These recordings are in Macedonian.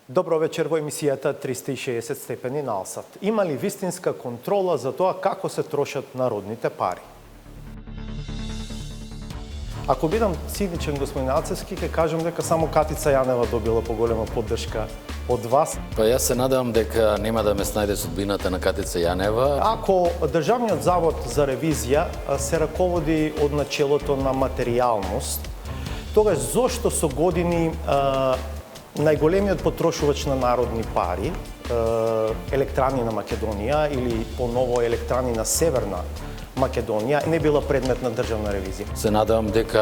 Добро вечер во емисијата 360 степени на Алсат. Има ли вистинска контрола за тоа како се трошат народните пари? Ако бидам циничен, господин Ацевски, ќе кажам дека само Катица Јанева добила поголема поддршка од вас. Па јас се надевам дека нема да ме снајде судбината на Катица Јанева. Ако Државниот завод за ревизија се раководи од начелото на материјалност, тогаш зошто со години најголемиот потрошувач на народни пари, Електрани на Македонија или поново Електрани на Северна Македонија, не била предмет на државна ревизија? Се надевам дека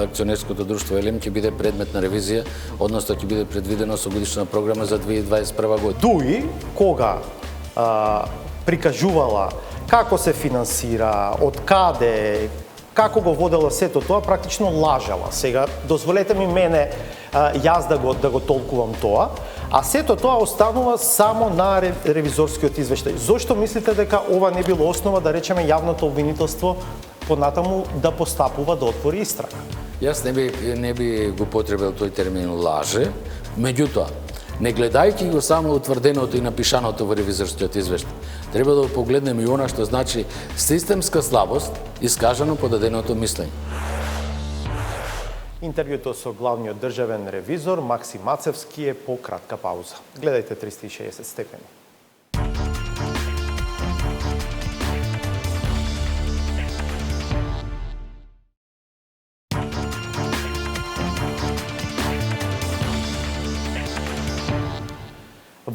акционерското друштво Елем ќе биде предмет на ревизија, односно ќе биде предвидено со годишна програма за 2021 година. Дуи кога прикажувала како се финансира, од каде, како го водела сето тоа, практично лажала. Сега, дозволете ми мене јас да го толкувам тоа, а сето тоа останува само на ревизорскиот извештај. Зошто мислите дека ова не било основа, да речеме, јавното обвинителство понатаму да постапува да отвори истрага? Јас не би го потребил тој термин лаже, меѓутоа, не гледајќи го само утврденото и напишаното во ревизорскиот извештај, треба да погледнеме и она што значи системска слабост, искажано по даденото мислење. Интервјуто со главниот државен ревизор Максим Ацевски е по кратка пауза. Гледајте 360 степени.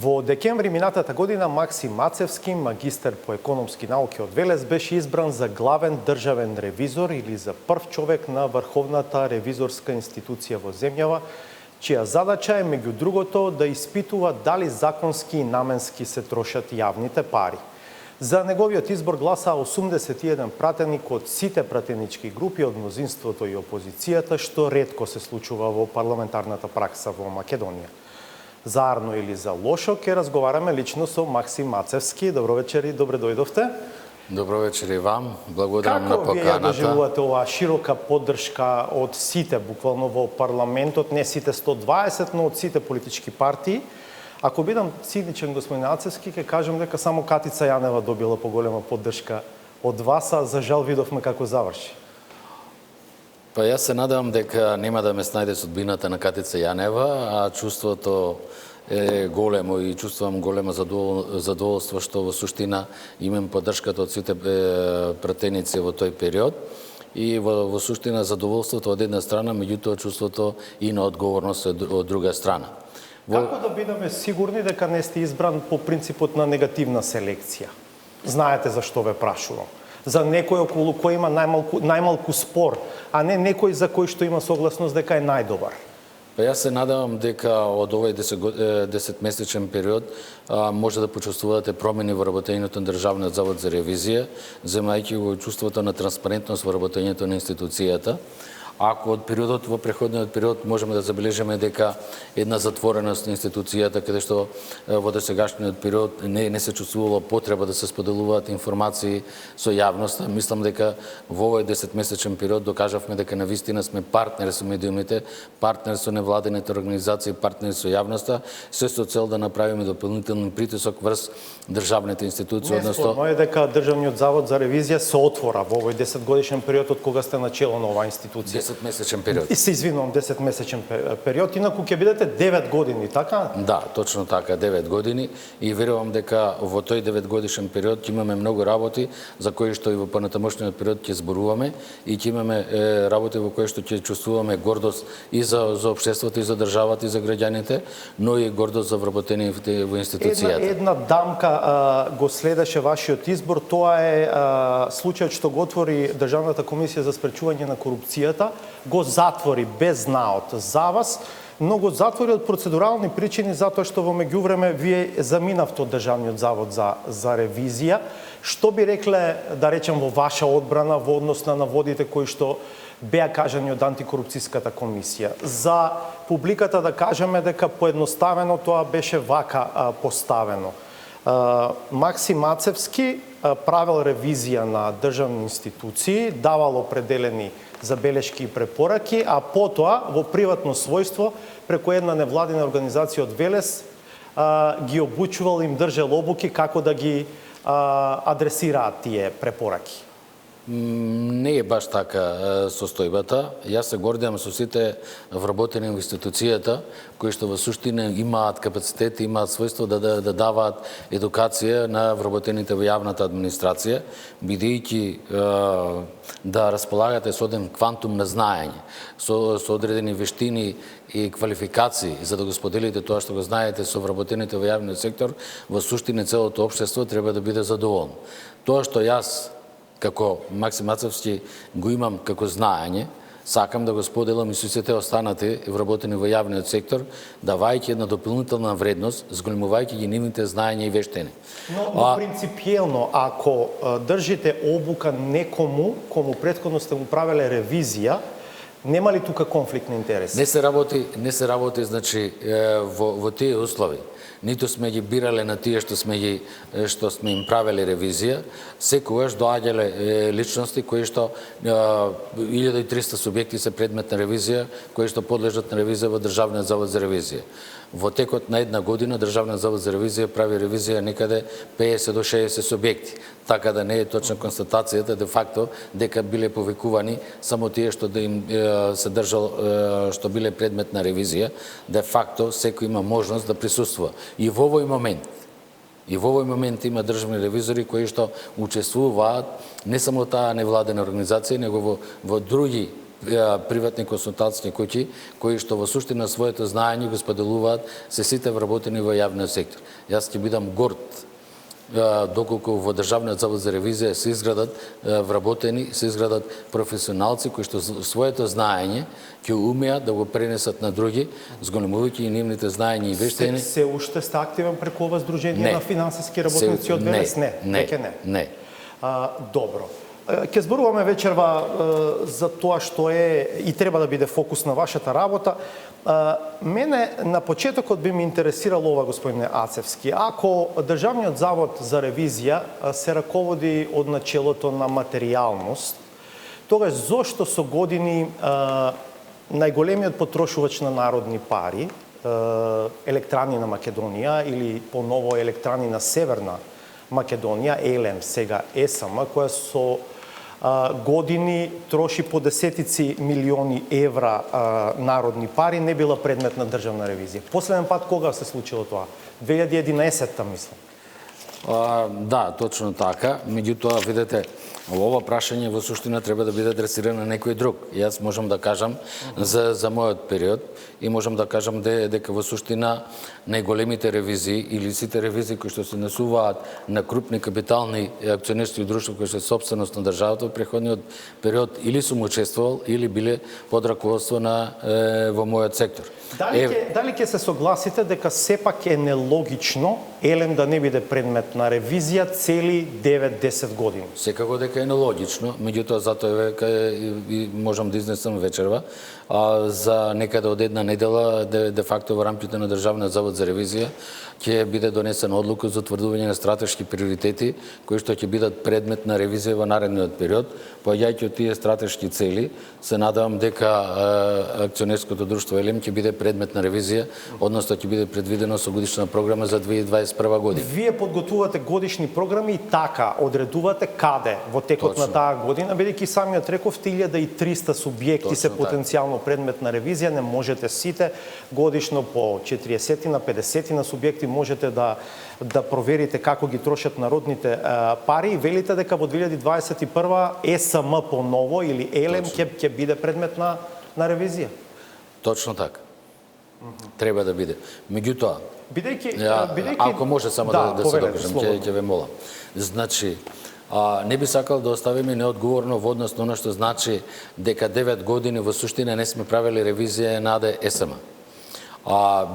Во декември минатата година Максим Ацевски, магистер по економски науки од Велес, беше избран за главен државен ревизор или за прв човек на Врховната ревизорска институција во земјава, чија задача е, меѓу другото, да испитува дали законски и наменски се трошат јавните пари. За неговиот избор гласаа 81 пратеник од сите пратенички групи од мнозинството и опозицијата, што ретко се случува во парламентарната пракса во Македонија. Заарно или за лошо, ќе разговараме лично со Максим Ацевски. Добро вечер и добре дојдовте. Добро вечер и вам. Благодарам на Како вие поканата. доживувате оваа широка поддршка од сите, буквално во парламентот, не сите 120, но од сите политички партии? Ако бидам циничен, господин Ацевски, ќе кажам дека само Катица Јанева добила поголема поддршка од вас, а за жал видовме како заврши. Па јас се надевам дека нема да ме снајде судбината на Катица Јанева, а чувството е големо и чувствувам голема задоволство што во суштина имам поддршката од сите пратеници во тој период и во суштина задоволството од една страна, меѓутоа чувството и на одговорност од друга страна. Како да бидеме сигурни дека не сте избран по принципот на негативна селекција? Знаете за што ве прашувам. За некој околу кој има најмалку спор, а не некој за кој што има согласност дека е најдобар. Па јас се надевам дека од овој 10-месечен период може да почувствувате промени во работењето на Државниот завод за ревизија, земајќи го чувството на транспарентност во работењето на институцијата. Ако од периодот во преходниот период можеме да забележиме дека една затвореност на институцијата, каде што во досегашниот период не се чувствувала потреба да се споделуваат информации со јавноста, мислам дека во овој 10-месечен период докажавме дека навистина сме партнери со медиумите, партнери со невладените организации, партнери со јавноста, се со цел да направиме дополнителен притисок врз државните институции. Неспорно е дека Државниот завод за ревизија се отвора во овој 10-годишен период од кога сте начело на оваа институција. 10-месечен период. И се извинувам, 10-месечен период, инаку ќе бидете 9 години, така? Да, точно така, 9 години и верувам дека во тој 9-годишен период ќе имаме многу работи за кои што и во понатамошниот период ќе зборуваме и ќе имаме работи во кои што ќе чувствуваме гордост и за општеството и за државата и за граѓаните, но и гордост за вработените во институцијата. Една дамка го следеше вашиот избор, тоа е случајот што го отвори Државната комисија за спречување на корупцијата, го затвори без знаот за вас, но го затвори од процедурални причини затоа што во меѓувреме вие заминавте од Државниот завод за ревизија. Што би рекле, да речем, во ваша одбрана во однос на наводите кои што беа кажани од антикорупцијската комисија? За публиката да кажеме дека поедноставено тоа беше вака поставено. Максим Ацевски правел ревизија на државни институции, давал определени забелешки и препораки, а потоа во приватно својство преку една невладина организација од Велес ги обучувал, им држал обуки како да ги адресираат тие препораки. Не е баш така состојбата. Јас се гордеам со сите вработени во институцијата кои што во суштина имаат капацитет, имаат својство да даваат едукација на вработените во јавната администрација, бидејќи да располагате со оден квантум на знаење, со одредени вештини и квалификации за да го споделите тоа што го знаете со вработените во јавниот сектор, во суштина целото општество треба да биде задоволно. Тоа што јас како Максим Мацевски го имам како знаење, сакам да го споделам и со сите останати вработени во јавниот сектор, давајќи една дополнителна вредност, зголемувајќи ги нивните знаења и вештини. Но принципиелно, ако држите обука некому, кому претходно сте му правеле ревизија, нема ли тука конфликт на интереси? Не се работи значи во тие услови. Ниту сме ги бирале на тие што сме им правеле ревизија, секогаш доаѓале личности кои што 1300 субјекти се предмет на ревизија, кои што подлежат на ревизија во Државниот завод за ревизија. Во текот на една година Државниот завод за ревизија прави ревизија некаде 50 до 60 субјекти. Така да не е точна констатацијата де факто дека биле повикувани само тие што да им се држал, што биле предмет на ревизија, де факто секој има можност да присуствува. И во овој момент има државни ревизори кои што учествуваат не само таа невладена организација, него во други приватни консултантски куќи кои што во суштина своето знаење го споделуваат се сите вработени во јавниот сектор. Јас ќе бидам горд доколку во Државниот завод за ревизија се изградат вработени, се изградат професионалци кои што своето знаење ќе умеат да го пренесат на други, зголемувајќи и нивните знаења и вештини. Се уште сте активен преку ова Сдружение на финансиски работници од Велес? Не. Добро. Ќе зборуваме вечерва за тоа што е и треба да биде фокус на вашата работа. Мене на почетокот би ме интересирало ова, господине Ацевски. Ако Државниот завод за ревизија се раководи од начелото на материјалност, тогаш зошто со години најголемиот потрошувач на народни пари, Електрани на Македонија или поново Електрани на Северна Македонија, ЕЛЕМ, сега ЕСМ, која со години троши по десетици милиони евра народни пари, не била предмет на државна ревизија. Последен пат кога се случило тоа? 2011-та, мислам. Да, точно така. Меѓутоа, видете, ова прашање во суштина треба да биде адресирано на некој друг. Јас можам да кажам за мојот период и можам да кажам дека во суштина најголемите ревизии или сите ревизии кои што се насуваат на крупни капитални акционерски друштва кои се собственост на државата во преходниот период или сум учествувал или биле под раководство во мојот сектор. Дали ќе се согласите дека сепак е нелогично ЕЛЕМ да не биде предмет на ревизија цели 9-10 години? Секако дека е нелогично, меѓутоа затоа и можам да изнесам вечерва за некаде од една недела де факто во рамките на Државниот завод за ревизија ќе биде донесена одлука за утврдување на стратешки приоритети кои што ќе бидат предмет на ревизија во наредниот период. Поаѓајќи од тие стратешки цели, се надевам дека акционерското друштво ЕЛЕМ ќе биде предмет на ревизија, односно ќе биде предвидено со годишна програма за 2021 година. Вие подготвувате годишни програми и така одредувате каде во текот на таа година, бидејќи самиот рековте 1300 субјекти се потенцијално предмет на ревизија, не можете сите годишно по 40 на 50 на субјекти можете да проверите како ги трошат народните пари и велите дека во 2021 ЕСМ поново или ЕЛЕМ ќе биде предмет на ревизија. Точно така. Треба да биде. Меѓутоа, бидејќи ако може само да се докажам, ќе ве молам. Значи, не би сакал да оставиме неодговорно во однос на оно што значи дека 9 години во суштина не сме правили ревизија на ЕСМ.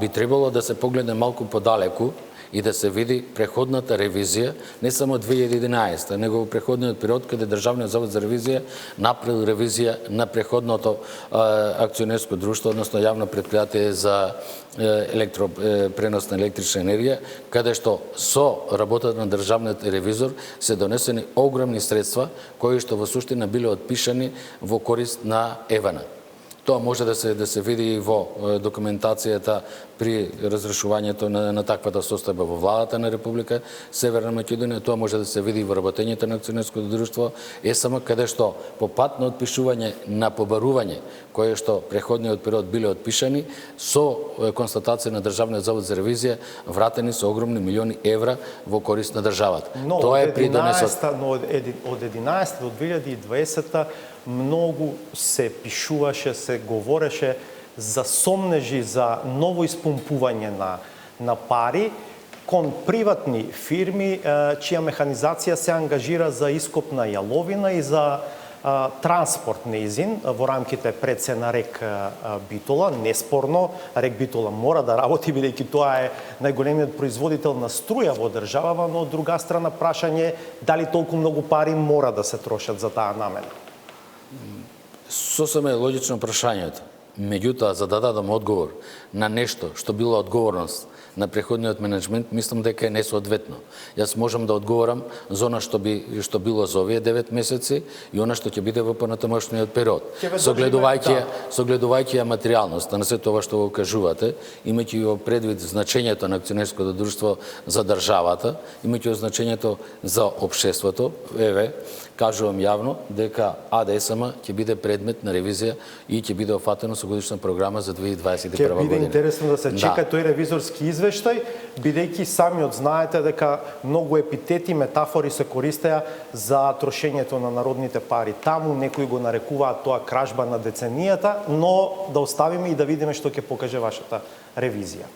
Би требало да се погледне малку подалеку и да се види преходната ревизија, не само 2011, него во преходниот период каде Државниот завод за ревизија направил ревизија на преходното акционерско друштво, односно јавно предпријатие за пренос на електрична енергија, каде што со работата на државниот ревизор се донесени огромни средства кои што во суштина биле отпишани во корист на ЕВН. Тоа може да се види и во документацијата при разрешувањето на таквата состојба во владата на Република Северна Македонија, тоа може да се види и во работењето на акционерското друштво ЕСМ, каде што по пат на отпишување на побарување кое што преходниот период биле отпишани, со констатација на Државниот завод за ревизија вратени со огромни милиони евра во корист на државата. Но тоа од 11 до 2020 многу се пишуваше, се говореше за сомнежи за ново испумпување на пари кон приватни фирми чија механизација се ангажира за ископ на јаловина и за транспорт неизин во рамките пред се на рек Битола. Неспорно, рек Битола мора да работи, бидејќи тоа е најголемиот производител на струја во државава, но од друга страна прашање дали толку многу пари мора да се трошат за таа намена. Сосем е логично прашањето. Меѓутоа, за да дадам одговор на нешто што било одговорност на преходниот менеджмент, мислам дека е несоодветно. Јас можам да одговорам за она што било за овие 9 месеци и она што ќе биде во понатамошниот период. Согледувајќи ја материјалноста на сето ова што го кажувате, имајќи го предвид значењето на акционерското друштво за државата, имајќи го значењето за општеството, кажувам јавно дека АДСМ ќе биде предмет на ревизија и ќе биде офатено со годишна програма за 2021 година. Ќе биде интересно да се чека тој ревизорски извештај, бидејќи самиот знаете дека многу епитети, метафори се користеа за трошењето на народните пари. Таму некои го нарекуваат тоа кражба на деценијата, но да оставиме и да видиме што ќе покаже вашата ревизија.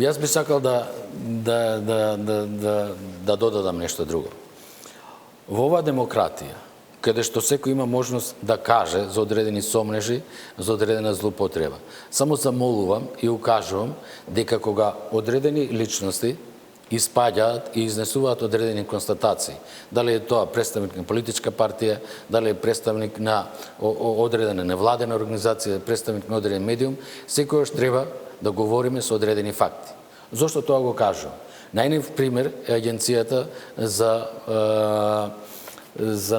Јас би сакал да додадам нешто друго. Во оваа демократија, каде што секој има можност да каже за одредени сомнежи, за одредена злоупотреба, само замолувам и укажувам дека кога одредени личности испаѓаат и изнесуваат одредени констатации, дали е тоа представник на политичка партија, дали е представник на одредена невладена организација, представник на одреден медиум, секојаш треба да говориме со одредени факти. Зошто тоа го кажувам? Најнив пример е Агенцијата за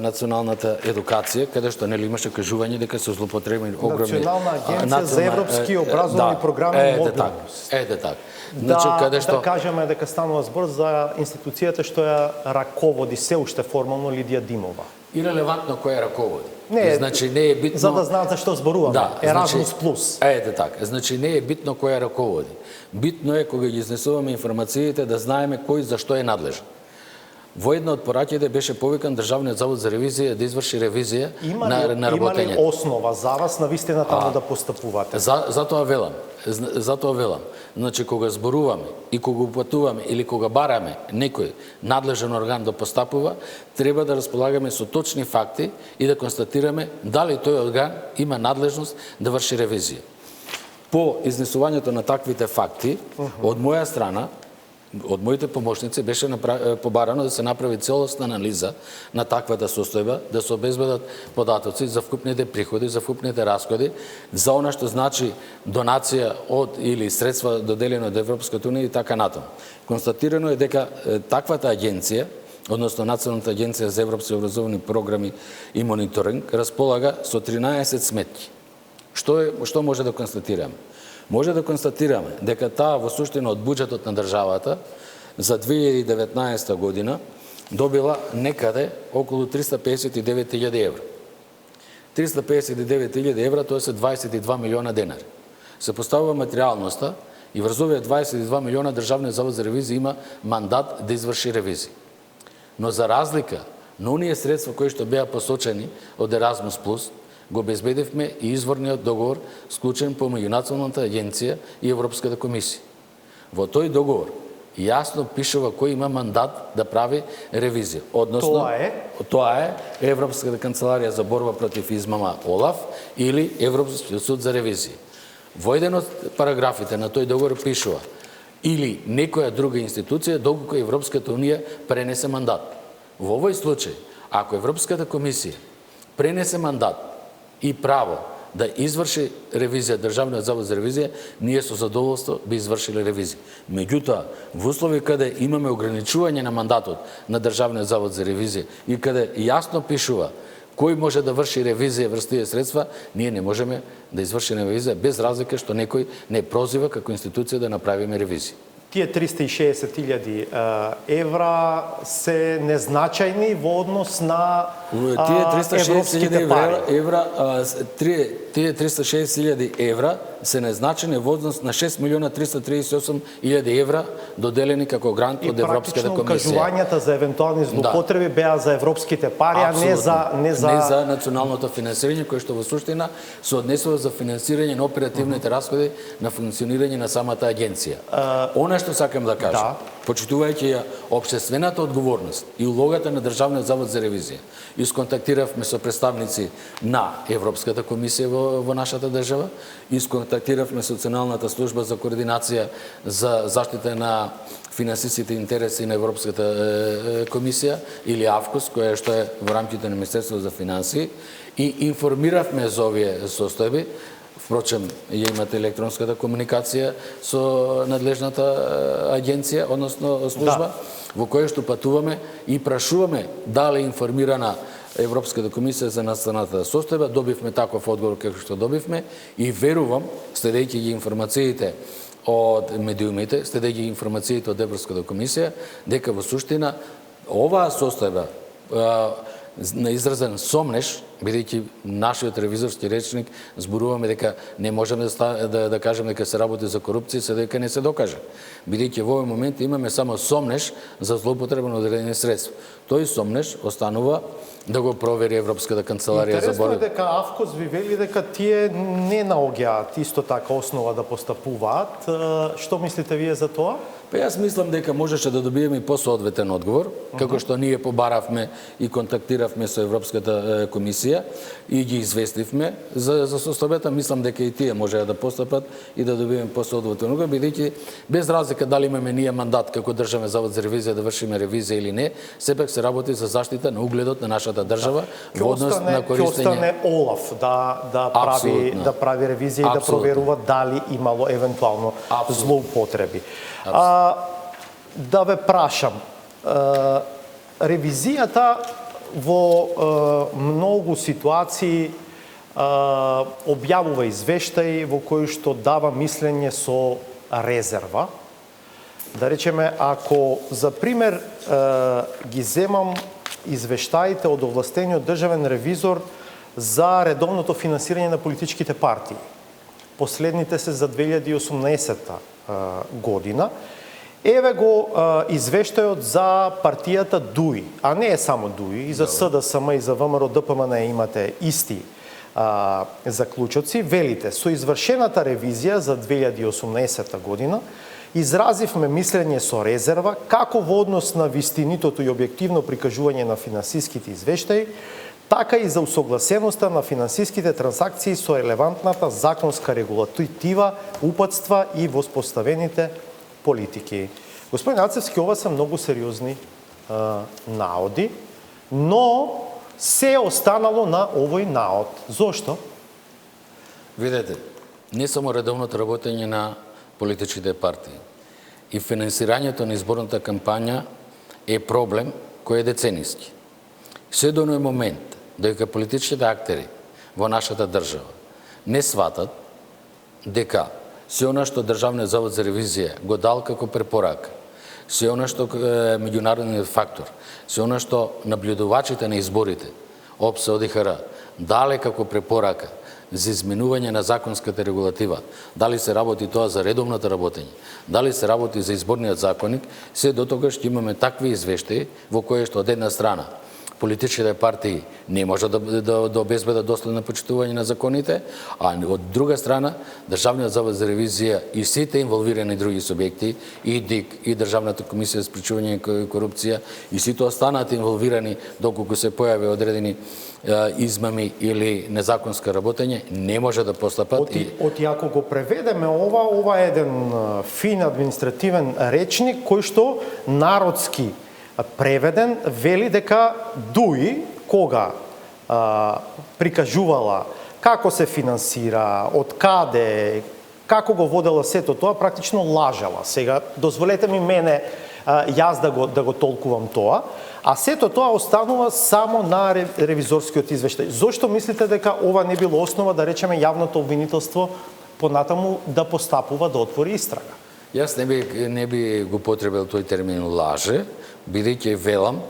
националната едукација, каде што нели имаше кажување дека се злоупотребени огромни Национална агенција за европски образовни програми мобилност. Така. Значи каде што да кажеме дека станува збор за институцијата што ја раководи се уште формално Лидија Димова. Ирелевантно која раководи. Не, значи не е битно. За да знаат за што зборуваме. Да, Еразмус плюс. Така. Значи не е битно која раководи. Битно е кога ги изнесуваме информациите да знаеме кој за што е надлежен. Во една од пораќите беше повикан Државниот завод за ревизија да изврши ревизија на работењето. Има ли основа за вас на вистина таму да постапувате? Затоа велам. Значи кога зборуваме и кога упатуваме или кога бараме некој надлежен орган да постапува, треба да располагаме со точни факти и да констатираме дали тој орган има надлежност да врши ревизија. По изнесувањето на таквите факти, од моја страна, од моите помошници беше побарано да се направи целосна анализа на таквата состојба, да се обезбедат податоци за вкупните приходи, за вкупните расходи, за она што значи донација од или средства доделени од Европската унија и така натаму. Констатирано е дека таквата агенција, односно Националната агенција за европски образовни програми и мониторинг, располага со 13 сметки. Што може да констатираме? Може да констатираме дека таа во суштина од буџетот на државата за 2019 година добила некаде околу 359.000 евра. 359.000 евра, тоа се 22 милиона денари. Се поставува материјалноста и врз овие 22 милиона Државниот завод за ревизија има мандат да изврши ревизија. Но за разлика на оние средства кои што беа посочени од Еразмус плюс, го безбедивме и изворниот договор склучен помеѓу Националната агенција и Европската комисија. Во тој договор јасно пишува кој има мандат да прави ревизија. Односно, тоа е Европската канцеларија за борба против измама ОЛАФ или Европскиот суд за ревизија. Во еден од параграфите на тој договор пишува или некоја друга институција доколку Европската унија пренесе мандат. Во овој случај, ако Европската комисија пренесе мандат и право да изврши ревизија, Државниот завод за ревизија, ние со задоволство би извршиле ревизија. Меѓутоа, во услови каде имаме ограничување на мандатот на Државниот завод за ревизија и каде јасно пишува кој може да врши ревизија врз тие средства, ние не можеме да извршиме ревизија без разлика што некој не прозива како институција да направиме ревизија. Тие 360.000 евра се незначајни во однос на европските пари. Тие 360.000 евра се незначајни во однос на 6.338.000 евра доделени како грант од Европската комисија. И практично кажувањата за евентуални злоупотреби беа за европските пари, а не за националното финансирање, кое што во суштина се однесува за финансирање на оперативните расходи на функционирање на самата агенција. Она што сакам да кажам, почитувајќи ја општествената одговорност и улогата на Државниот завод за ревизија, исконтактиравме со представници на Европската комисија во нашата држава, исконтактиравме со Националната служба за координација за заштита на финансиските интереси на Европската комисија или АФКОС, која што е во рамките на Министерството за финансии, и информиравме за овие состојби. Впрочем, ја имате електронската комуникација со надлежната агенција, односно служба, во која што патуваме и прашуваме дали е информирана Европската комисија за настаната состојба. Добивме таков одговор како што добивме и верувам, следејќи ги информациите од медиумите, следејќи ги информациите од Европската комисија, дека во суштина оваа состојба на изразен сомнеш, бидејќи нашиот ревизорски речник зборуваме дека не можеме да кажеме дека се работи за корупција, се дека не се докаже. Бидејќи во овој момент имаме само сомнеш за злоупотреба на одредени средства. Тој сомнеш останува да го провери Европската канцеларија за борба. Интересно е дека АФКОС ви вели дека тие не наоѓаат исто така основа да постапуваат. Што мислите вие за тоа? Па јас мислам дека можеше да добиеме и посоодветен одговор, како што ние побаравме и контактиравме со Европската комисија и ги известивме за состојбата. Мислам дека и тие можеа да постапат и да добиеме посоодветен одговор, бидејќи без разлика дали имаме ние мандат како Државен завод за ревизија да вршиме ревизија или не, сепак се работи за заштита на угледот на нашата држава во однос на користење. Ќе остане ОЛАФ да прави ревизија и да проверува дали имало евентуално злоупотреби. Да ве прашам, ревизијата во многу ситуации објавува извештаи во кои што дава мислење со резерва. Да речеме, ако за пример ги земам извештаите од овластениот државен ревизор за редовното финансирање на политичките партии. Последните се за 2018 година. Еве го извештајот за партијата ДУИ, а не е само ДУИ, и за СДСМ и за ВМРО ДПМН имате исти заклучоци. Велите, со извршената ревизија за 2018 година, изразивме мислење со резерва како во однос на вистинитото и објективно прикажување на финансиските извештаи, така и за усогласеноста на финансиските трансакции со релевантната законска регулатива, упатства и воспоставените политики. Господин Ацевски, ова се многу сериозни наоди, но се останало на овој наод. Зошто? Видете, не само редовното работење на политичките партии и финансирањето на изборната кампања е проблем кој е децениски. Се до оној момент дека политичките актери во нашата држава не сватат дека се она што Државниот завод за ревизија го дал како препорака, се она што меѓународниот фактор, се она што наблюдувачите на изборите, ОПС, ОДИХР, дале како препорака за изменување на законската регулатива, дали се работи тоа за редовното работење, дали се работи за изборниот законник, се до тогаш ќе имаме такви извештаи во кои што од една страна политичките партии не може да обезбедат доследно почитување на законите, а од друга страна Државниот завод за ревизија и сите инволвирани други субјекти, и ДИК, и Државната комисија за спречување на корупција, и сите останати инволвирани доколку се појави одредени измами или незаконско работење, не може да постапат. Оти ако го преведеме ова е еден фин административен речник кој што народски преведен вели дека ДУИ кога прикажувала како се финансира, од каде, како го водела сето тоа, практично лажала. Сега дозволете ми мене јас да го толкувам тоа, а сето тоа останува само на ревизорскиот извештај. Зошто мислите дека ова не било основа, да речеме, јавното обвинителство понатаму да постапува, да отвори истрага? Јас не би го потребил тој термин лаже, бидејќи велам,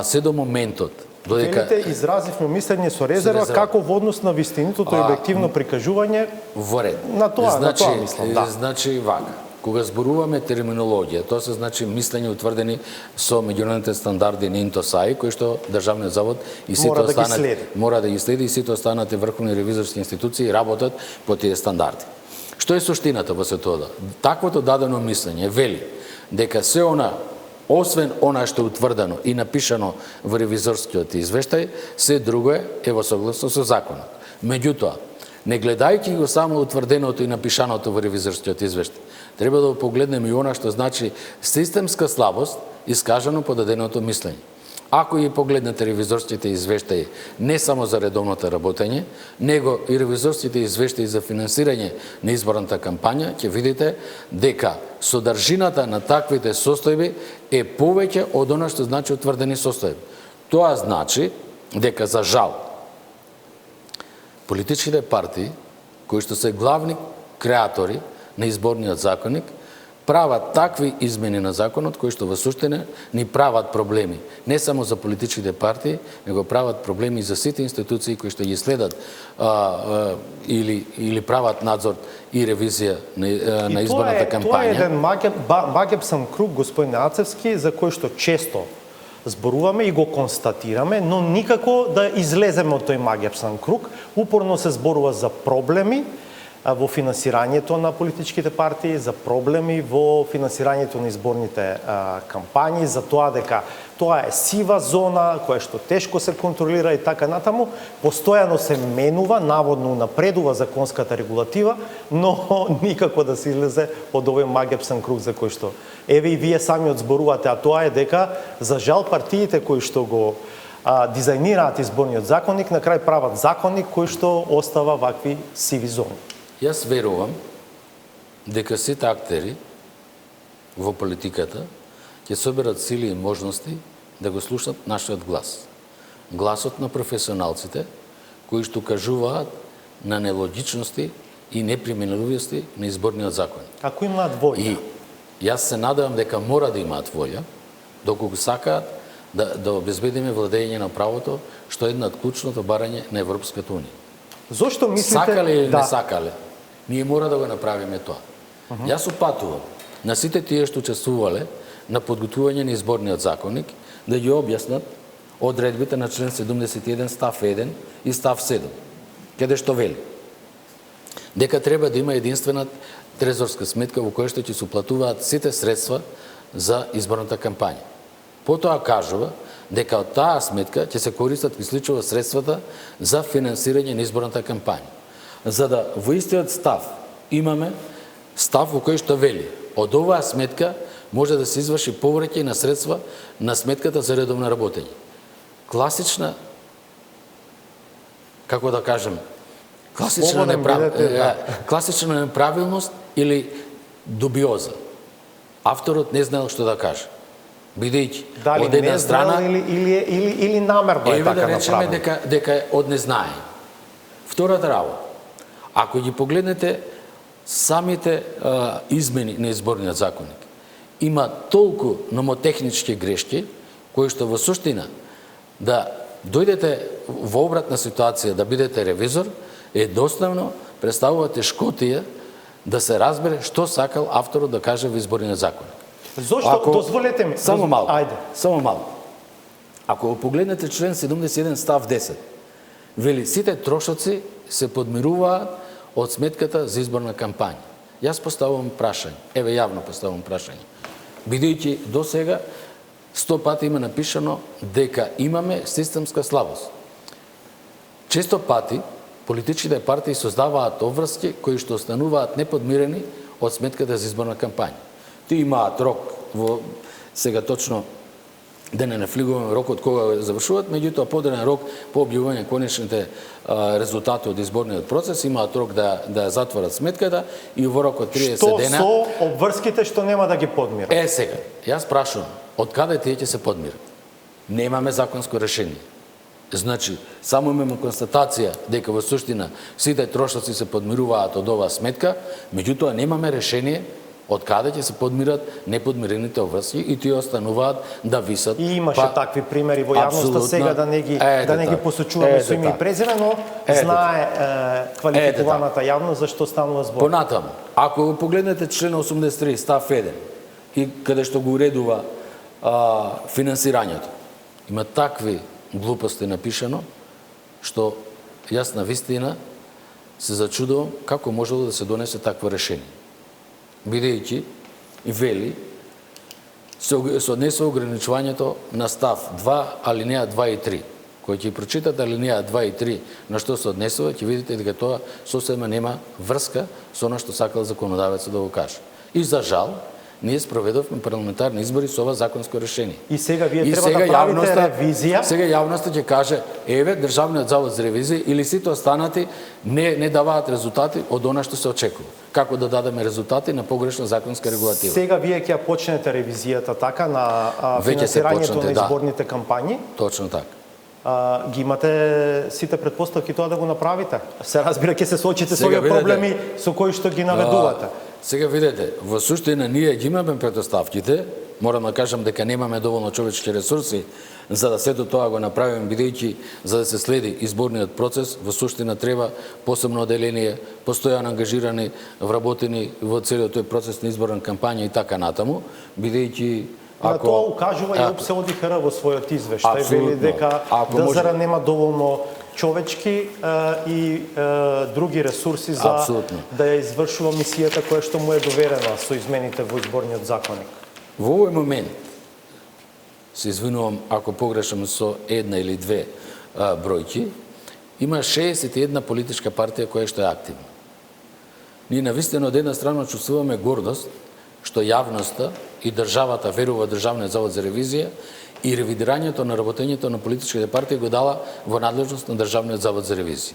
се до моментот додека велите изразивме мислење со резерва како во однос на вистинитото и објективно прикажување во ред. На тоа мислам, да. Значи вака, кога зборуваме терминологија, тоа се значи мислење утврдени со меѓународните стандарди на ИНТОСАИ, кои што Државниот завод и сите мора да ги следи и сите останати врховни ревизорски институции работат по тие стандарди. Што е суштината во сето тоа? Таквото дадено мислење вели дека се она, освен она што е утврдено и напишано во ревизорскиот извештај, се друго е во согласно со законот. Меѓутоа, не гледајќи го само утврденото и напишаното во ревизорскиот извештај, треба да погледнеме и она што значи системска слабост искажано по даденото мислење. Ако ги погледнете ревизорските извештаи не само за редовното работење, него и ревизорските извештаи за финансирање на изборната кампања, ќе видите дека содржината на таквите состојби е повеќе од она што значи утврдени состојби. Тоа значи дека, за жал, политичките партии, кои што се главни креатори на изборниот законник, прават такви измени на законот кои што во суштина ни прават проблеми не само за политичките партии, него прават проблеми за сите институции кои што ги следат или прават надзор и ревизија на изборната кампања. Тоа е еден магепсан круг, господин Ацевски, за кој што често зборуваме и го констатираме, но никако да излеземе од тој магепсан круг. Упорно се зборува за проблеми во финансирањето на политичките партии, за проблеми во финансирањето на изборните кампањи, за тоа дека тоа е сива зона која што тешко се контролира и така натаму. Постојано се менува, наводно напредува законската регулатива, но никако да се излезе од овој магепсан круг за кој што еве и вие сами одзборувате, а тоа е дека за жал партиите кои што го дизајнираат изборниот законник на крај прават законник кој што остава вакви сиви зони. Јас верувам дека сите актери во политиката ќе соберат сили и можности да го слушнат нашиот глас. Гласот на професионалците кои што кажуваат на нелогичности и неприменливости на изборниот закон. Ако имаат воља. И јас се надевам дека мора да имаат воља, доколку сакаат да обезбедиме владење на правото, што е една од клучното барање на Европската унија. Зошто мислите? Сакале или не сакале, ние мора да го направиме тоа. Јас упатувам на сите тие што учествувале на подготвување на изборниот законник да ги објаснат одредбите на член 71 став 1 и став 7, каде што вели дека треба да има единствена трезорска сметка во која што ќе се уплатуваат сите средства за изборната кампања. Потоа кажува дека од таа сметка ќе се користат исличува средствата за финансирање на изборната кампања. За да во истиот став имаме став во кој што вели од оваа сметка може да се изврши повраќај на средства на сметката за редовно работење. Класична, како да кажем, класична неправилност или дубиоза. Авторот не знаел што да каже. Бидејќи од една страна или намерно е така направено. Еве да речеме дека е од незнаење. Втората работа, ако ги погледнете самите измени на изборниот законник, има толку номотехнички грешки кои што во суштина да дојдете во обратна ситуација да бидете ревизор, едноставно представува тешкотија да се разбере што сакал авторот да каже во изборниот законник. Зошто? Дозволете ми. Само малку. Ако го погледнете член 71 став 10, вели сите трошоци се подмируваат од сметката за изборна кампања. Јас поставувам прашање, еве јавно поставувам прашање. Бидејќи до сега 100 пати има напишано дека имаме системска слабост. Често пати политичките партии создаваат обврски кои што остануваат неподмирени од сметката за изборна кампања. Ти имаат рок во сега точно да не навлигуваме рокот кога завршуваат, меѓутоа подреден рок по објавување конечните резултати од изборниот процес, имаат рок да ја затворат сметката и во рок од 30 дена. Што со обврските што нема да ги подмират? Сега, јас прашувам, од каде тие ќе се подмират? Немаме законско решение. Значи, само имаме констатација дека во суштина сите трошоци се подмируваат од оваа сметка, меѓутоа немаме решение од каде ќе се подмират неподмирените обврски и тие остануваат да висат. И имаше такви примери во јавноста, сега да не ги посочуваме со име и презиме, но знае квалификуваната јавност за што станува збор. Понатаму, ако го погледнете член 83 став 1 и каде што го уредува финансирањето, има такви глупости напишано што јас на вистина се зачудувам како можело да се донесе такво решение. Бидејќи и вели се однесува ограничувањето на став 2, алинеја 2 и 3. Кој ќе прочитате алинеја 2 и 3 на што се однесува, ќе видите дека тоа сосема нема врска со она што сакал законодавецот да го каже. И за жал, ние спроведовме парламентарни избори со ова законско решение. И сега вие треба да правите ревизија. Сега јавноста ќе каже, еве, Државниот завод за ревизија или сите останати не даваат резултати од она што се очекува. Како да дадеме резултати на погрешна законска регулатива. Сега вие ќе почнете ревизијата така на финансирањето на изборните кампањи. Точно така. Ги имате сите претпоставки тоа да го направите. Се разбира ќе се соочите со овие проблеми со кои што ги наведувате. Сега видете, во суштина ние ги имаме претпоставките, морам да кажам дека немаме доволно човечки ресурси за да сето тоа го направиме, бидејќи за да се следи изборниот процес, во суштина треба посебно оделение, постојано ангажирани вработени во целиот тој процес на изборна кампања и така натаму, бидејќи На тоа укажува и ОДИХР во својот извештај, вели дека ДЗР нема доволно човечки и други ресурси за да ја извршува мисијата која што му е доверена со измените во изборниот законник. Во овој момент, се извинувам ако погрешам со една или две бројки, има 61 политичка партија која што е активна. Ние навистина од една страна чувствуваме гордост што јавноста и државата верува Државниот завод за ревизија и ревидирањето на работењето на политичките партии го дала во надлежност на Државниот завод за ревизија.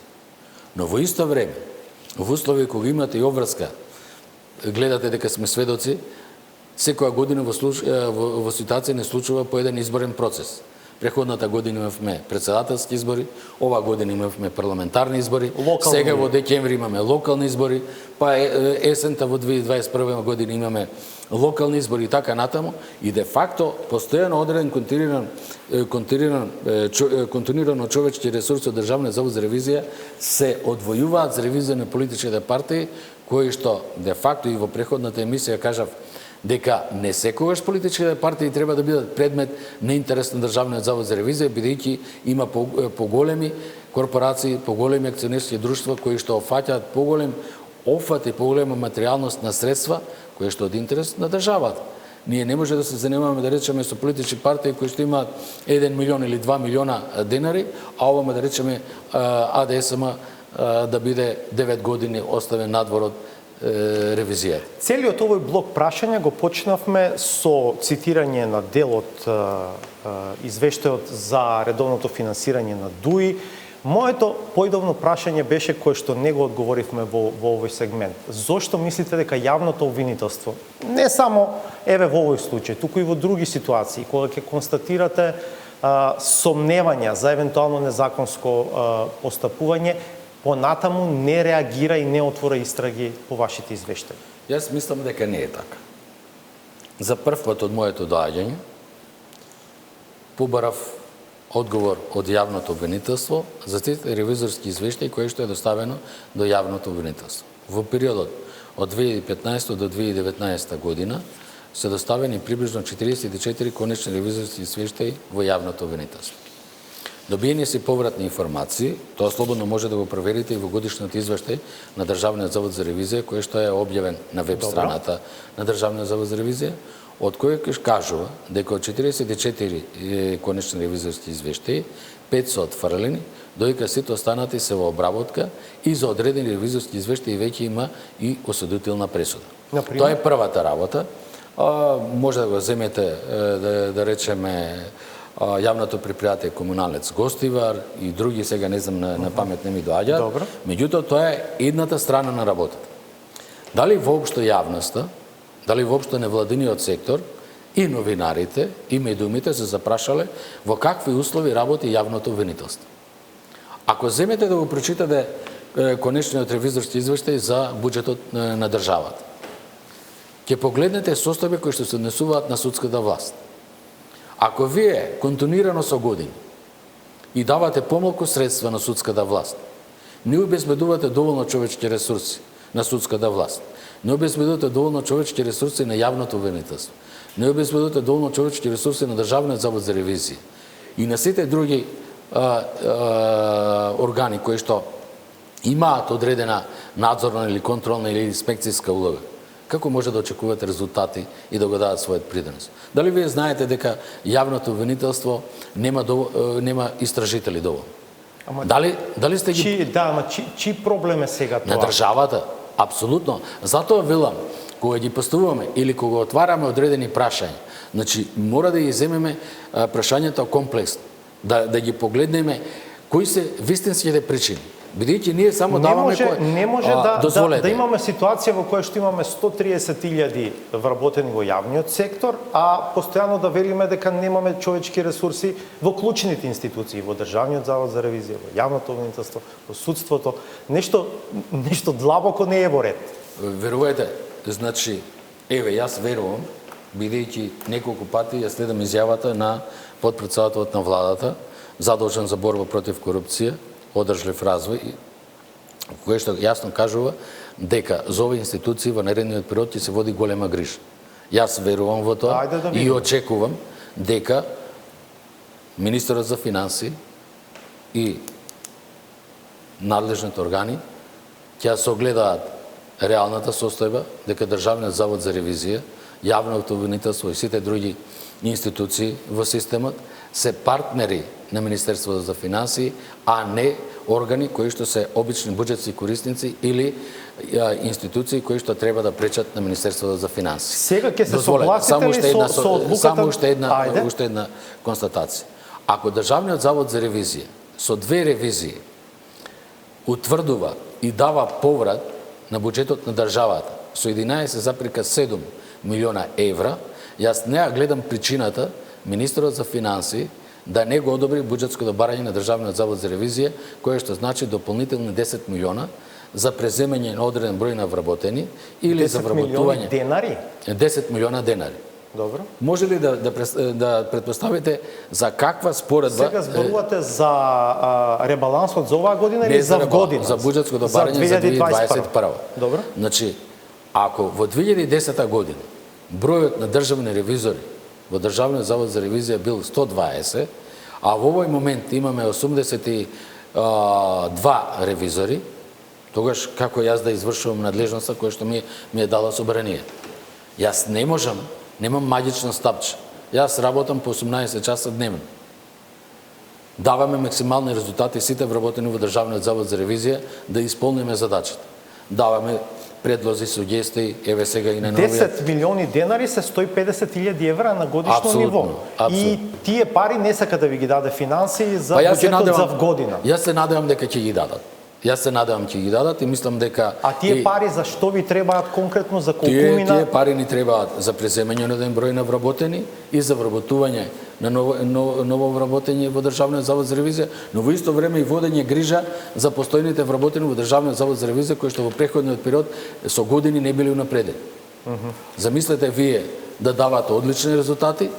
Но во исто време, во услови кога имате и обврска, гледате дека сме сведоци, секоја година во ситуација не случува по еден изборен процес. Преходната година имавме председателски избори, оваа година имавме парламентарни избори, сега во декември имаме локални избори, па есента во 2021 година имаме локални избори и така натаму, и де факто постојано одреден континуирано човечки ресурси од Државниот завод за ревизија се одвојуваат за ревизија на политичките партии, кои што де факто и во преходната емисија кажав дека не секогаш политичките партии треба да бидат предмет на интерес на Државниот завод за ревизија, бидејќи има поголеми корпорации, поголеми акционерски друштва кои што офаќаат поголем офат и поголема материјалност на средства кои што од интерес на државата. Ние не може да се занимаваме да речеме со политички партии кои што имаат 1 милион или 2 милиона денари, а овома да речеме АДСМ да биде 9 години оставен надвор од ревизија. Целиот овој блок прашања го почнавме со цитирање на дел од извештајот за редовното финансирање на ДУИ. Моето поидовно прашање беше кое што не го одговоривме во овој сегмент. Зошто мислите дека јавното обвинителство, не само еве во овој случај, туку и во други ситуации, кога ќе констатирате сомневања за евентуално незаконско постапување, понатаму не реагира и не отвора истраги по вашите извештаи? Јас мислам дека не е така. За прв пат од моето доаѓање побарав одговор од јавното обвинителство за сите ревизорски извештаи кои што е доставено до јавното обвинителство. Во периодот од 2015 до 2019 година се доставени приближно 44 конечни ревизорски извештаи во јавното обвинителство. Добиени се повратни информации, тоа слободно може да го проверите и во годишниот извештај на Државниот завод за ревизија, кој што е објавен на веб страната на Државниот завод за ревизија, од кој кажува дека од 44 конечни ревизорски извештаи, 5 се отфрлени, додека сите останати се во обработка и за одредени ревизорски извештаи веќе има и осудителна пресуда. Например? Тоа е првата работа. Може да го земете, да речеме, јавното предпријатие Комуналец Гостивар и други, сега не знам на памет не ми доаѓаат. Добро. Меѓутоа, тоа е едната страна на работата. Дали воопшто јавноста, дали воопшто невладиниот сектор и новинарите и медиумите се запрашале во какви услови работи јавното обвинителство. Ако земете да го прочитате конечниот ревизорски извештај за буџетот на државата, ќе погледнете состојби кои што се однесуваат на судската власт. Ако вие континуирано со години и давате помалку средства на судската власт, не обезбедувате доволно човечки ресурси на судската власт, не обезбедувате доволно човечки ресурси на јавното обвинителство, не обезбедувате доволно човечки ресурси на Државниот завод за ревизија и на сите други органи кои што имаат одредена надзорна или контролна или инспекцијска улога, како може да очекувате резултати и да го дадат својот придонес? Дали вие знаете дека јавното обвинителство нема истражители доволно? Дали сте ги... Чи проблем е сега тоа? На државата, апсолутно. Затоа велам, кога ги поставуваме или кога отвараме одредени прашања, значи мора да ги земеме прашањата комплексно, да ги погледнеме кои се вистинските причини. Бидејќи ние само даваме не може да имаме ситуација во која што имаме 130.000 вработени во јавниот сектор, а постојано да велиме дека немаме човечки ресурси во клучните институции, во Државниот завод за ревизија, во јавното обвинителство, во судството. Нешто длабоко не е во ред. Верувајте, значи, еве, јас верувам, бидејќи неколку пати ја следам изјавата на потпредседателот на владата, задолжен за борба против корупција, одржлив развој, кој што јасно кажува дека за овие институции во наредниот период ќе се води голема грижа. Јас верувам во тоа и очекувам дека министерот за финансии и надлежните органи ќе согледаат реалната состојба дека Државниот завод за ревизија, јавното обвинителство и сите други институции во системот се партнери на Министерството за финансии, а не органи кои што се обични буџетски корисници или институции кои што треба да пречат на Министерството за финансии. Сега ќе се согласите ли со одлуката? Само уште една констатација. Ако Државниот завод за ревизија со 2 ревизии утврдува и дава поврат на буџетот на државата со 11,7 милиона евра, јас не гледам причината министерот за финансии да не го одобри буџетското барање на Државниот завод за ревизија, кое што значи дополнителни 10 милиона за преземање на одреден број на вработени или за вработување 10 милиона денари. Добро. Може ли да предпоставите за каква споредба... Сега зборувате за ребалансот за оваа година или за година? За буџетското барање за 2021. Добро. Значи, ако во 2010 година бројот на државни ревизори во Државниот завод за ревизија бил 120, а во овој момент имаме 82 ревизори, тогаш како јас да извршувам надлежноста која што ми е дала собранието? Јас немам магично стапче. Јас работам по 18 часа дневно. Даваме максимални резултати сите вработени во Државниот завод за ревизија да исполниме задачата. Даваме предлози, сугестии, еве сега и на новиот. 10 милиони денари се 150.000 евра на годишно ниво. И тие пари не сака да ви ги даде финансии за буџетот за година. Јас се надевам дека ќе ги дадат. И мислам дека... А тие пари за што ви требаат конкретно, за колкумина? Тие пари ни требаат за преземање на еден број на вработени и за вработување на ново вработење во Државниот завод за ревизија, но во исто време и водење грижа за постојните вработени во Државниот завод за ревизија, кои што во претходниот период со години не били унапредени. Замислете вие да давате одлични резултати,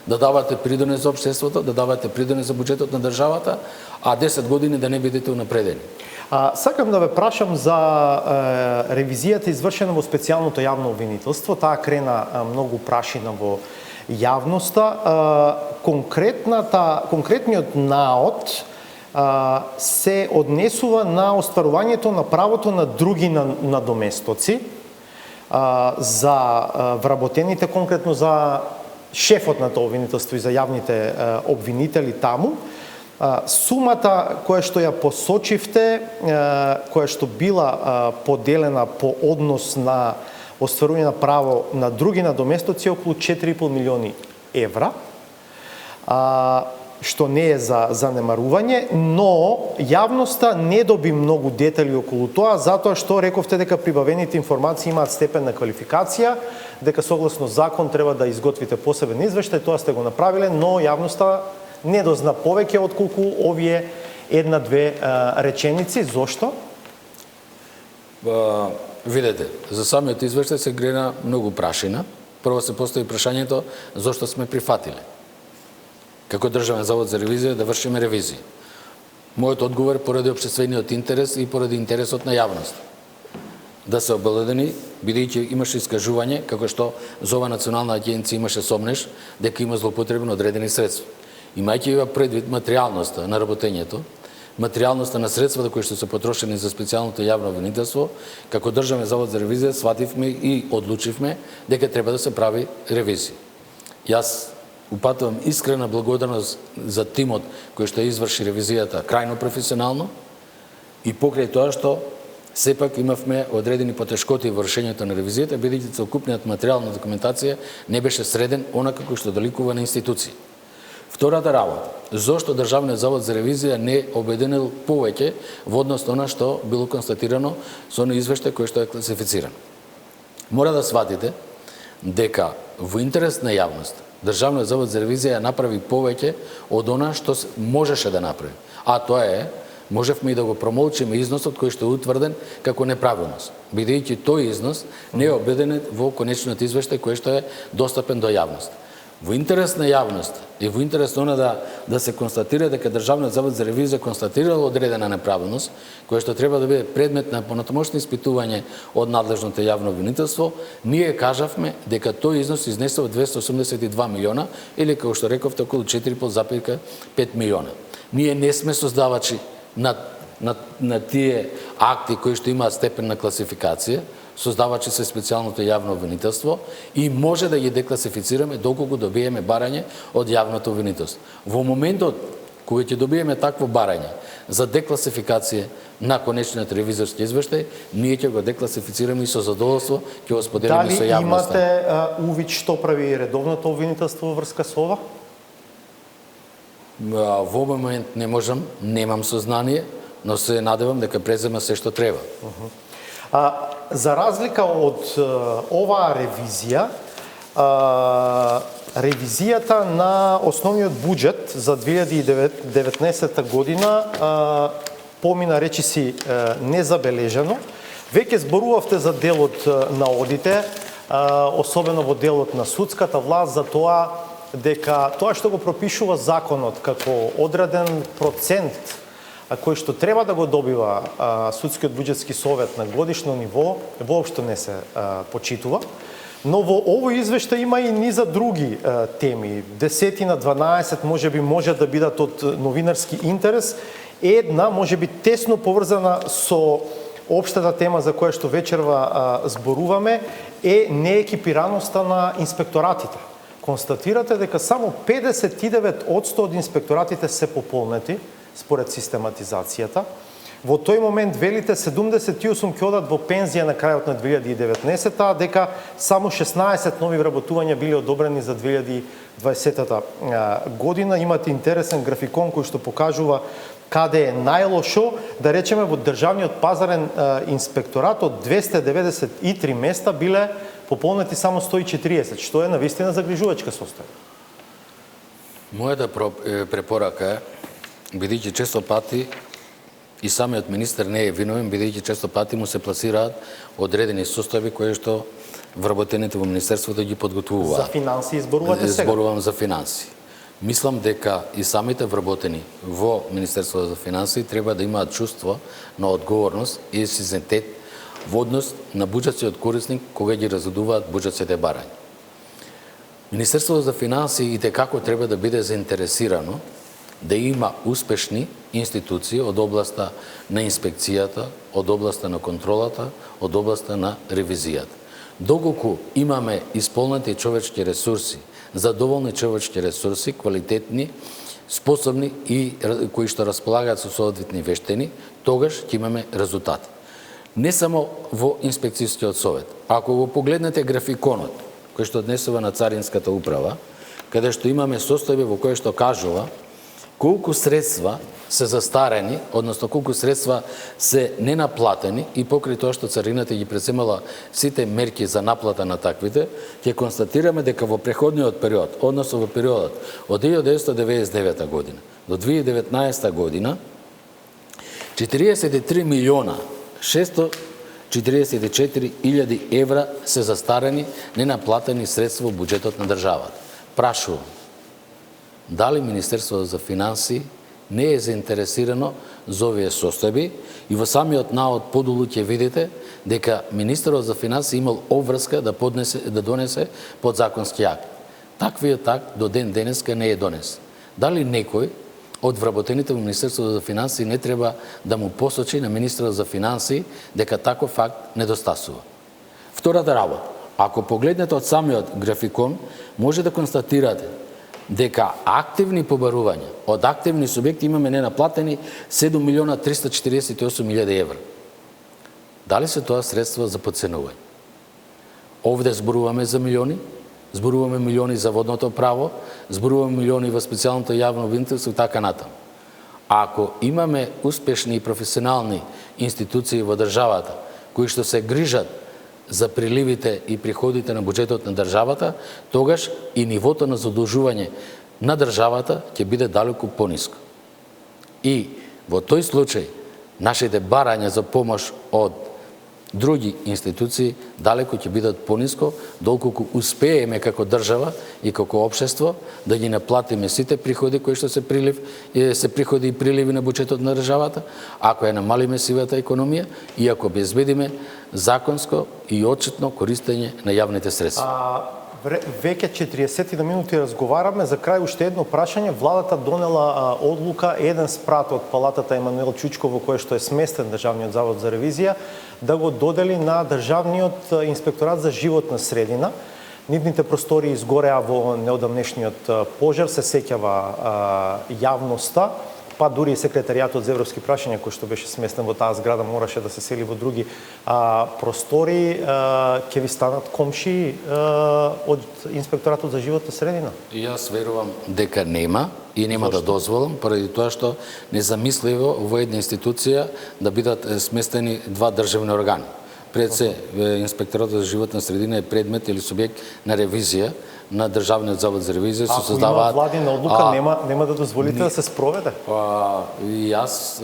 да давате придонес за општеството, да давате придонес за буџетот на државата, а 10 години да не бидете унапредени. Сакам да ве прашам за ревизијата извршена во специјалното јавно обвинителство. Таа крена многу прашина во јавноста. Конкретниот наод се однесува на остварувањето на правото на други надоместоци за вработените, конкретно за шефот на тоа обвинителство и за јавните обвинители таму. Сумата која што ја посочивте, која што била поделена по однос на остварување на право на други надоместоци е околу 4,5 милиони евра, што не е за занемарување, но јавноста не доби многу детали околу тоа, затоа што рековте дека прибавените информации имаат степен на квалификација, дека согласно закон треба да изготвите посебен извештај, тоа сте го направиле, но јавноста не дозна повеќе отколку овие една-две реченици. Зошто? Видете, за самиот извештај се грена многу прашина. Прво се постави прашањето зошто сме прифатиле како Државен завод за ревизија да вршиме ревизија. Мојот одговор е поради општествениот интерес и поради интересот на јавност. Да се обеледени, бидејќи имаше искажување, како што за ова национална агенција имаше сомнеш дека има злоупотреба на одредени средства. Имајќи ја предвид материјалноста на работењето, материјалноста на средствата кои што се потрошени за специјалното јавно обвинителство, како Државен завод за ревизија свативме и одлучивме дека треба да се прави ревизија. Јас упатувам искрена благодарност за тимот кој што изврши ревизијата крајно професионално и покрај тоа што сепак имавме одредени потешкоти во вршењето на ревизијата, бидејќи целокупниот материјал на документација не беше среден онака кој што доликува на институција. Втората работа, зошто Државниот завод за ревизија не обединил повеќе во однос на она што било констатирано со оној извештај кој што е класифициран. Мора да сватите дека во интерес на јавност Државниот завод за ревизија направи повеќе од она што можеше да направи. А тоа е, можевме и да го промолчиме износот кој што е утврден како неправилност, бидејќи тој износ не е обединет во конечниот извештај кој што е достапен до јавност. Во интерес на јавност и во интерес на она да се констатира дека Државниот завод за ревизија констатирал одредена неправилност, која што треба да биде предмет на понатамошно испитување од надлежното јавно обвинителство, ние кажавме дека тој износ изнесува 282 милиона или, како што рековте, околу 4,5 милиона. Ние не сме создавачи на тие акти кои што имаат степен на класификација, создавачи се специјалното јавно обвинителство и може да ги декласифицираме доколку добиеме барање од јавното обвинителство. Во моментот кога ќе добиеме такво барање за декласификација на конечниот ревизорски извештај, ние ќе го декласифицираме и со задоволство ќе го споделиме со јавноста. Дали имате увид што прави редовното обвинителство во врска со ова? Во момент не можам, немам сознание, но се надевам дека презема се што треба. За разлика од оваа ревизија, ревизијата на основниот буџет за 2019 година помина речиси незабележано. Веќе зборувавте за делот на одите, особено во делот на судската власт, за тоа дека тоа што го пропишува законот како одреден процент кој што треба да го добива судскиот буџетски совет на годишно ниво, воопшто не се почитува. Но во овој извештај има и низа други теми. 10 на 12 може да бидат од новинарски интерес. Една може би тесно поврзана со општата тема за која што вечерва зборуваме е неекипираноста на инспекторатите. Констатирате дека само 59% од инспекторатите се пополнети според систематизацијата. Во тој момент велите 78 ќе одат во пензија на крајот на 2019, а дека само 16 нови вработувања били одобрени за 2020 година. Имате интересен графикон кој што покажува каде е најлошо, да речеме во државниот пазарен инспекторат од 293 места биле пополнети само 140, што е навистина загрижувачка состојба. Мојата препорака е, бидејќи често пати и самиот министер не е виновен, бидејќи често пати му се пласираат одредени состојби кои што вработените во министерството ги подготвуваат. За финансии зборувате сега? Зборувам за финансии. Мислам дека и самите вработени во Министерството за финансии треба да имаат чувство на одговорност и синцеритет во однос на буџетскиот корисник кога ги разудуваат буџетските барања. Министерството за финансии итекако треба да биде заинтересирано да има успешни институции од областа на инспекцијата, од областа на контролата, од областа на ревизијата. Доколку имаме исполнети човечки ресурси, задоволни човечки ресурси, квалитетни, способни и кои што располагаат со соодветни вештини, тогаш ќе имаме резултати. Не само во инспекцијскиот совет. Ако го погледнете графиконот кој што однесува на Царинската управа, каде што имаме состојбе во кое што кажува колку средства се застарени, односно колку средства се ненаплатени и покрај тоа што царината ги преземала сите мерки за наплата на таквите, ќе констатираме дека во преходниот период, односно во периодот од 1999 година до 2019 година, 43 милиона 644.000 евра се застарени ненаплатени средства во буџетот на државата. Прашувам, дали Министерството за финансии не е заинтересирано за овие состојби и во самиот навод подолу ќе видите дека Министерот за финансии имал обврска да донесе подзаконски акт. Таквиот акт до ден денеска не е донесен. Дали некој од вработените во Министерството за финансии не треба да му посочи на Министерот за финансии дека таков факт недостасува? Втората работа, ако погледнете од самиот графикон, може да констатирате дека активни побарувања од активни субјекти имаме ненаплатени 7.348.000 евра. Дали се тоа средства за подценување? Овде зборуваме за милиони, зборуваме милиони за водното право, зборуваме милиони во специјалното јавно обвинителство и така натаму. Ако имаме успешни и професионални институции во државата кои што се грижат за приливите и приходите на буџетот на државата, тогаш и нивото на задолжување на државата ќе биде далеку пониско. И во тој случај нашите барања за помош од други институции далеку ќе бидат пониско, доколку успееме како држава и како општество да ги наплатиме сите приходи кои што се приходи и приливи на буџетот на државата, ако ја намалиме сивата економија и ако обезбедиме законско и отчетно користење на јавните средства. Веќе 40 минути разговараме. За крај уште едно прашање. Владата донела одлука еден спрат од палатата Емануел Чучко во кој што е сместен Државниот завод за ревизија да го додели на Државниот инспекторат за животна средина. Нивните простори изгореа во неодамнешниот пожар, се сеќава јавноста, па дури и секретаријатот за европски прашања кој што беше сместен во таа зграда мораше да се сели во други простори. Ќе ви станат комши од инспекторатот за животна средина? И јас верувам дека нема и нема да дозволам, поради тоа што незамисливо во една институција да бидат сместени два државни органи. Пред се, инспекторатот за животна средина е предмет или субјект на ревизија на Државниот завод за ревизија. Се создаваат... Ако има владина одлука, нема да дозволите да се спроведе? И јас,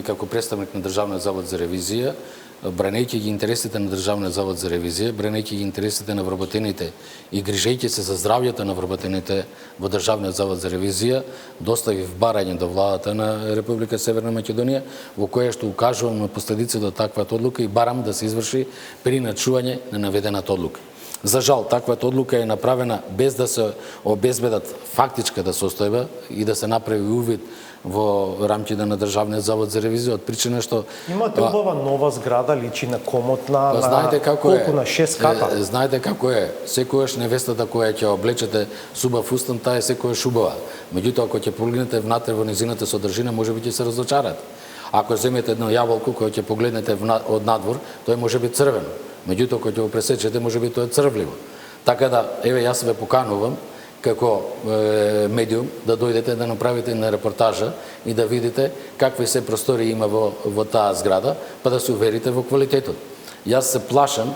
како представник на Државниот завод за ревизија, бранејќи ги интересите на Државниот завод за ревизија, бранејќи ги интересите на вработените и грижејќи се за здравјето на вработените во Државниот завод за ревизија, доставив барање до владата на Република Северна Македонија, во кое што укажувам на последиците од таквата одлука и барам да се изврши приначување на наведената одлука. За жал, таквата одлука е направена без да се обезбедат фактичката состојба и да се направи увид во рамките на Државниот завод за ревизија, од причина што имате убава нова зграда, личи на комотна, знаете како колку на 6 ката. Знаете како е, секојаш невестата која ќе облечете субав устан, таа е секојаш убава. Меѓутоа, ако ќе погледнете внатре во низината содржина, можеби ќе се разочарате. Ако земете едно јаболко кое ќе погледнете од надвор, тој може би црвено. Меѓутоа, кога ќе го пресечете, може би тоа е црвливо. Така да, еве, јас ве поканувам како медиум да дојдете да направите на репортажа и да видите какви се простори има во таа зграда, па да се уверите во квалитетот. Јас се плашам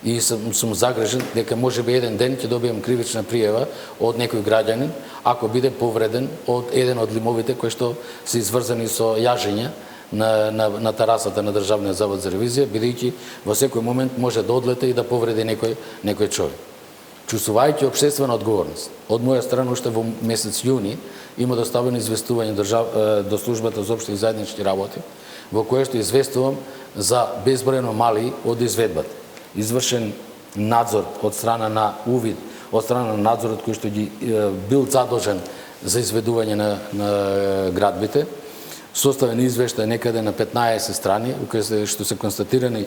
и сум загрижен дека може би еден ден ќе добијам кривична пријава од некој граѓанин ако биде повреден од еден од лимовите кои што се изврзани со јажења на терасата на Државниот завод за ревизија, бидејќи во секој момент може да одлете и да повреди некој човек. Чувствувајќи општествена одговорност, од моја страна уште во месец јуни има доставено известување до службата за општи и заеднички работи, во кое што известувам за безбројно мали од изведбата. Извршен надзор од страна на увид, од страна на надзорот кој што ги бил задолжен за изведување на градбите, составен извештај некаде на 15 страни, каде што се констатирани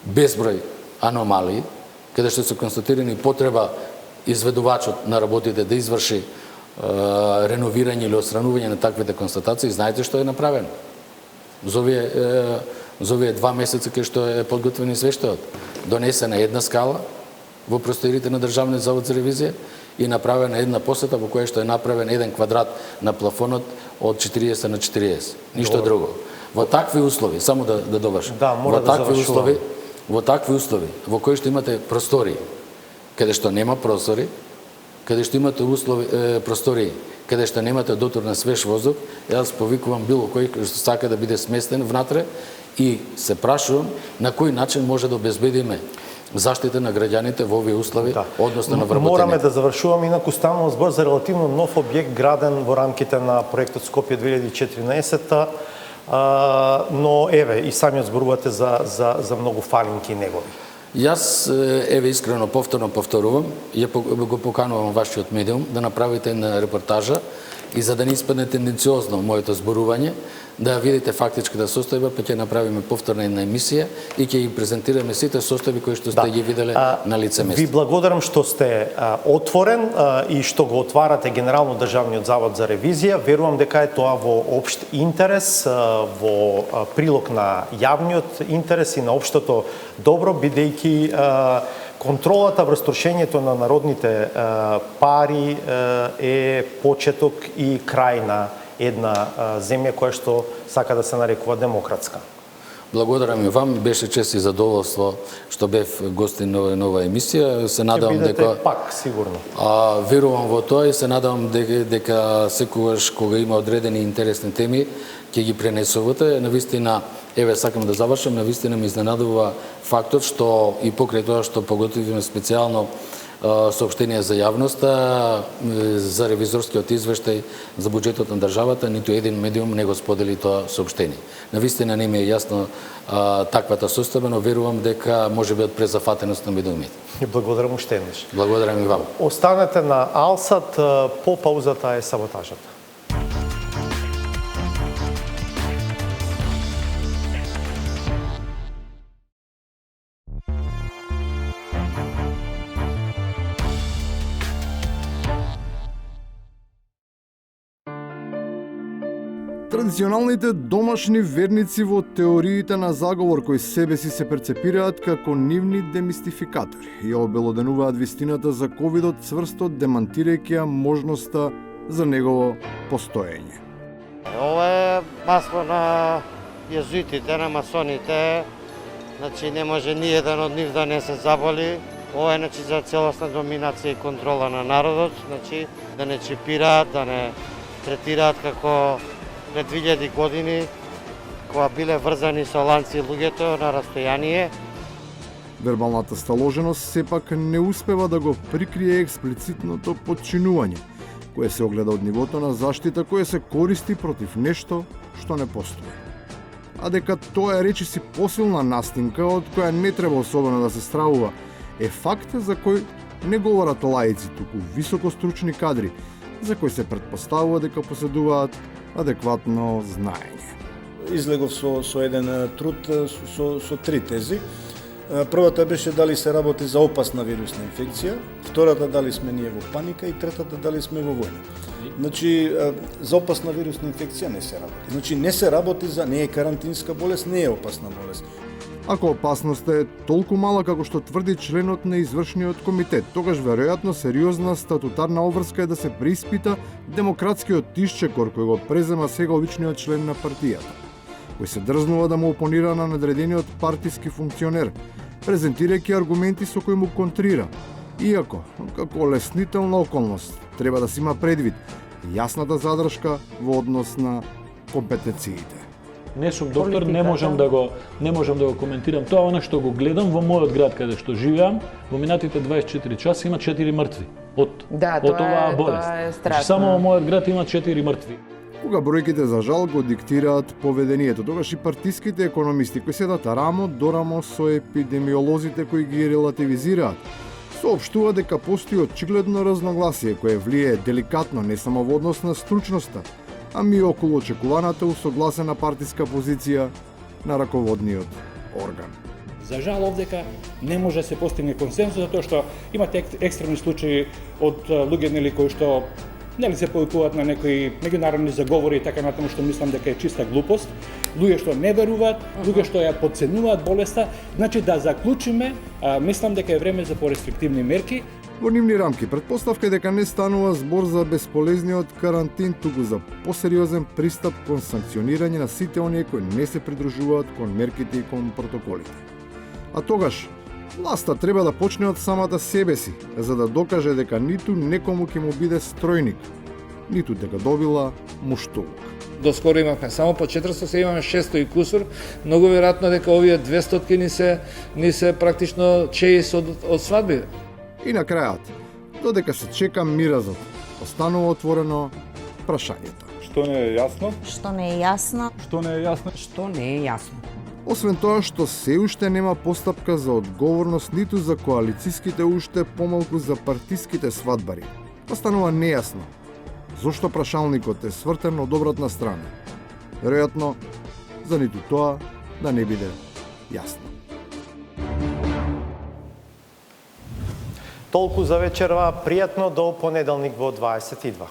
безброј аномалии, каде што се констатирани потреба изведувачот на работите да изврши реновирање или отстранување на таквите констатации. Знаете што е направено? За овие 2 месеца кај што е подготвен извештајот, донесена една скала во просториите на Државниот завод за ревизија и направена една посета во која што е направен еден квадрат на плафонот од 40 на 40. Ништо друго. Во такви услови, само да довршам. Да, мора да завршувам. Во такви услови, во кои што имате простори, каде што нема прозори, каде што имате простори, каде што немате дотор на свеж воздух, јас повикувам било кој што сака да биде сместен внатре и се прашувам на кој начин може да обезбедиме заштита на граѓаните во овие услови, односно на вработените. Мораме да завршуваме, инаку станува збор за релативно нов објект граден во рамките на проектот Скопје 2014, но еве и самиот зборувате за многу фалинки негови. Јас еве искрено повторувам, го поканувам вашиот медиум да направите една репортажа и за да не испадне тенденциозно моето зборување, да видите фактичката состојба, па ќе направиме повторна една емисија и ќе ги презентираме сите состојби кои што сте ги виделе на лице место. Ви благодарам што сте отворен и што го отварате генерално Државниот завод за ревизија. Верувам дека е тоа во општ интерес, во прилог на јавниот интерес и на општото добро, бидејќи контролата врз трошењето на народните пари е почеток и крај на една земја која што сака да се нарекува демократска. Благодарам и вам, беше чест и задоволство што бев гостин на нова емисија. Се надевам дека пак сигурно. Верувам во тоа и се надевам дека секогаш кога има одредени интересни теми ќе ги пренесувате. Навистина, еве сакам да завршам, навистина ме изненадува фактот што и покрај тоа што поготвивме специјално соопштение за јавноста за ревизорскиот извештај за буџетот на државата, ниту еден медиум не го сподели тоа соопштение. Навистина не ми е јасно таквата состојба, но верувам дека може би од презафатеност на медиумите. И благодарам уште еднаш. Благодарам и вам. Останете на Алсат, по паузата е саботажата. Традиционалните домашни верници во теориите на заговор кои себе си се перцепираат како нивни демистификатори и обелоденуваат вистината за ковидот цврсто демантирајќи ја можноста за негово постоење. Ова е масло на језуитите, на масоните, значи не може ни еден од нив да не се заболи. Ова е значи за целосна доминација и контрола на народот, значи да не чипираат, да не третираат како пред 2000 години, кога биле врзани со ланци луѓето на растојание. Вербалната сталоженост сепак не успева да го прикрие експлицитното подчинување, кое се огледа од нивото на заштита кое се користи против нешто што не постои. А дека тоа е речиси посилна настинка од која не треба особено да се стравува, е факт за кој не говорат лаици, туку високостручни кадри, за кои се претпоставува дека поседуваат адекватно знаење. Излегов со еден труд со 3 тези. Првата беше дали се работи за опасна вирусна инфекција, втората дали сме ние во паника и третата дали сме во војна. Значи за опасна вирусна инфекција не се работи. Значи не се работи за не е карантинска болест, не е опасна болест. Ако опасноста е толку мала како што тврди членот на извршниот комитет, тогаш веројатно сериозна статутарна обврска е да се преиспита демократскиот тишчекор кој го презема сега обичниот член на партијата, кој се дрзнува да му опонира на надредениот партиски функционер, презентирајќи аргументи со кои му контрира. Иако, како леснителна околност, треба да се има предвид јасната задршка во однос на компетенциите. Не сум доктор, не можам да го коментирам тоа, она што го гледам во мојот град каде што живеам, во минатите 24 часа има 4 мртви од оваа болест. Тоа е Значи, страшно. само во мојот град има 4 мртви. Кога бројките за жал го диктираат поведението, тогаш и партиските економисти кои седат рамо до рамо со епидемиолозите кои ги релативизираат, соопштува дека постои очигледно разногласие кое влие деликатно не само во однос на стручноста, ами и околу очекуваната усогласена партиска позиција на раководниот орган. За жал овдека не може да се постигне консенсус затоа што имате екстремни случаи од луѓе нели кои што се повикуваат на некои меѓународни заговори и така натаму, што мислам дека е чиста глупост, луѓе што не веруваат, луѓе што ја подценуваат болеста. Значи да заклучиме, мислам дека е време за порестриктивни мерки. Во нивни рамки претпоставка е дека не станува збор за бесполезниот карантин, туку за посериозен пристап кон санкционирање на сите оние кои не се придружуваат кон мерките и кон протоколите. А тогаш власта треба да почне од самата себе си, за да докаже дека ниту некому ќе му биде стројник, ниту дека добила муштулук. Доскоро имавме само по 400, сега имаме 600 и кусур. Многу веројатно дека овие 200 ни се практично чеис од свадби. И на крајот, додека се чека миразот, останува отворено прашањето. Што не е јасно? Што не е јасно? Што не е јасно? Што не е јасно? Освен тоа што се уште нема постапка за одговорност ниту за коалициските, уште помалку за партиските свадбари. Останува нејасно зошто прашалникот е свртен од обратна страна. Веројатно, за ниту тоа да не биде јасно. Толку за вечерва, пријатно до понеделник во 22.